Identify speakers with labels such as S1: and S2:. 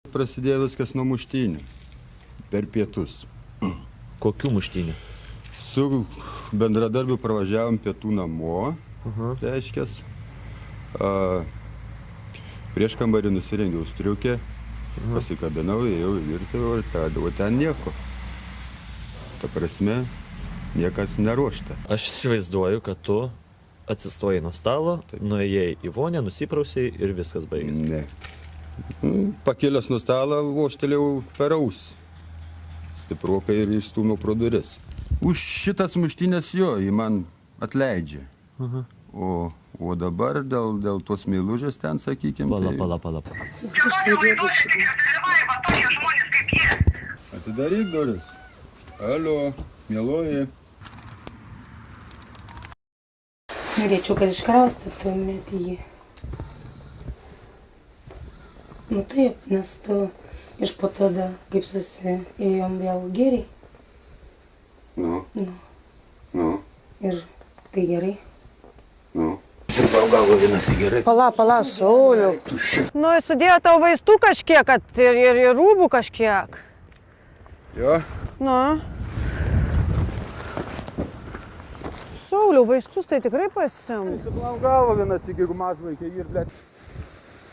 S1: Prasidėjo viskas nuo muštynių per pietus.
S2: Kokių muštynių?
S1: Su bendradarbiu pravažiavom pietų namo, reiškės. Prieš kambarį nusirengiau striukę, pasikabinau, ėjau į virtuvę ir tada ten nieko. Ta prasme, niekas neruošta.
S2: Aš įsivaizduoju, kad tu atsistojai nuo stalo, nuėjai į vonę, nusiprausiai ir viskas baigėsi.
S1: Ne. Pakėlęs nuo stalo, vožtelėjau per ausį. Stiprokai ir išstūmiau pro duris. Už šitas muštynės jo, jį man atleidžia. O dabar dėl tos meilužės ten, sakykime...
S2: Pala.
S1: Atidaryk duris. Alio, mieloji.
S3: Norėčiau, kad iškraustytumėt jį. Nu taip, nes tu iš po tada, kaip susiėjom vėl geriai.
S1: Nu.
S3: Ir tai gerai.
S1: Nu.
S4: Sirpau galvo vienas į gerai.
S5: Pala, Sauliau. Nu, sudėjo tau vaistų kažkiek, kad ir rūbų kažkiek.
S1: Jo.
S5: Nu. Sauliau, vaistus tai tikrai pasiim.
S1: Sirpau galvo vienas į, jeigu mažvaikė ir, blėt.